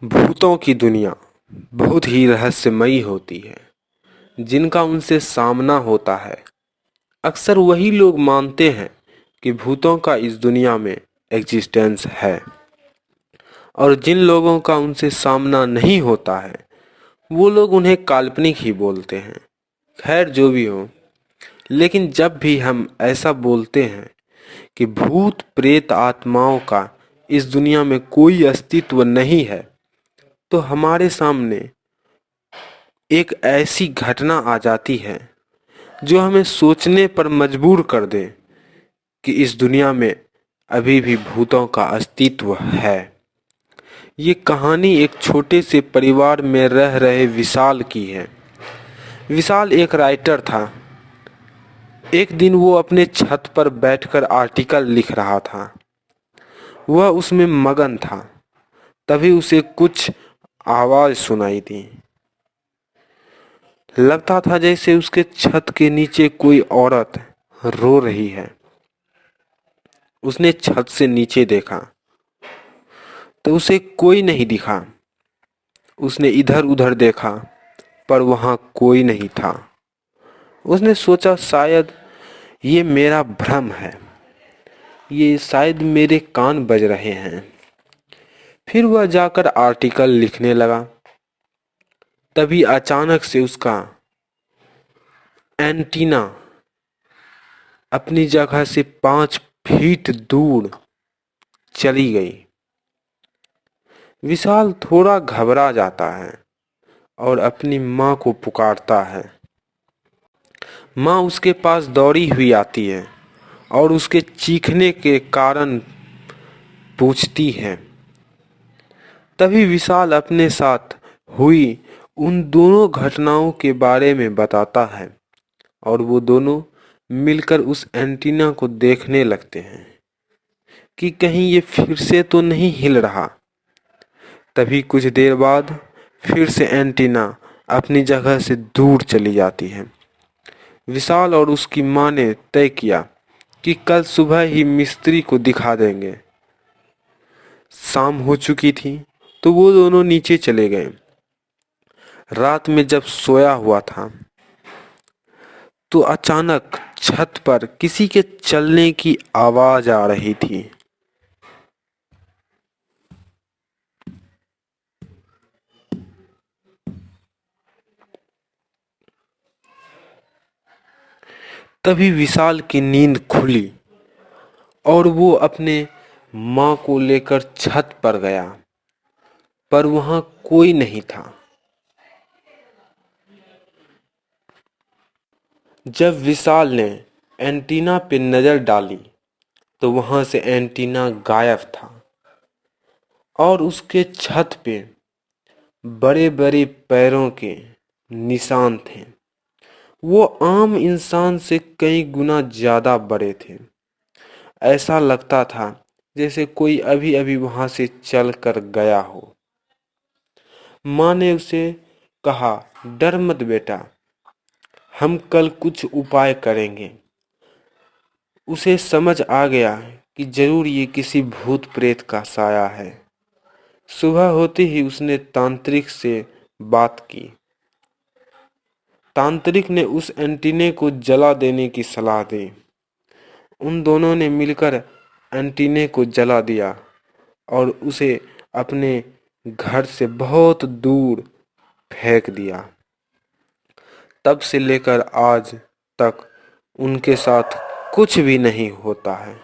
भूतों की दुनिया बहुत ही रहस्यमयी होती है। जिनका उनसे सामना होता है, अक्सर वही लोग मानते हैं कि भूतों का इस दुनिया में एग्जिस्टेंस है, और जिन लोगों का उनसे सामना नहीं होता है वो लोग उन्हें काल्पनिक ही बोलते हैं। खैर जो भी हो, लेकिन जब भी हम ऐसा बोलते हैं कि भूत प्रेत आत्माओं का इस दुनिया में कोई अस्तित्व नहीं है, तो हमारे सामने एक ऐसी घटना आ जाती है जो हमें सोचने पर मजबूर कर दे कि इस दुनिया में अभी भी भूतों का अस्तित्व है। ये कहानी एक छोटे से परिवार में रह रहे विशाल की है। विशाल एक राइटर था। एक दिन वो अपने छत पर बैठकर आर्टिकल लिख रहा था। वह उसमें मगन था। तभी उसे कुछ आवाज सुनाई दी। लगता था जैसे उसके छत के नीचे कोई औरत रो रही है। उसने छत से नीचे देखा तो उसे कोई नहीं दिखा। उसने इधर उधर देखा पर वहां कोई नहीं था। उसने सोचा शायद ये मेरा भ्रम है, ये शायद मेरे कान बज रहे हैं। फिर वह जाकर आर्टिकल लिखने लगा। तभी अचानक से उसका एंटीना अपनी जगह से 5 फीट दूर चली गई। विशाल थोड़ा घबरा जाता है और अपनी माँ को पुकारता है। माँ उसके पास दौड़ी हुई आती है और उसके चीखने के कारण पूछती है। तभी विशाल अपने साथ हुई उन दोनों घटनाओं के बारे में बताता है और वो दोनों मिलकर उस एंटीना को देखने लगते हैं कि कहीं ये फिर से तो नहीं हिल रहा। तभी कुछ देर बाद फिर से एंटीना अपनी जगह से दूर चली जाती है। विशाल और उसकी माँ ने तय किया कि कल सुबह ही मिस्त्री को दिखा देंगे। शाम हो चुकी थी तो वो दोनों नीचे चले गए। रात में जब सोया हुआ था तो अचानक छत पर किसी के चलने की आवाज आ रही थी। तभी विशाल की नींद खुली और वो अपने माँ को लेकर छत पर गया, पर वहां कोई नहीं था। जब विशाल ने एंटीना पे नजर डाली तो वहां से एंटीना गायब था और उसके छत पे बड़े बड़े पैरों के निशान थे। वो आम इंसान से कई गुना ज्यादा बड़े थे। ऐसा लगता था जैसे कोई अभी अभी वहां से चल कर गया हो। माँ ने उसे कहा, डर मत बेटा, हम कल कुछ उपाय करेंगे। उसे समझ आ गया कि जरूर ये किसी भूत प्रेत का साया है। सुबह होते ही उसने तांत्रिक से बात की। तांत्रिक ने उस एंटीने को जला देने की सलाह दी। उन दोनों ने मिलकर एंटीने को जला दिया और उसे अपने घर से बहुत दूर फेंक दिया। तब से लेकर आज तक उनके साथ कुछ भी नहीं होता है।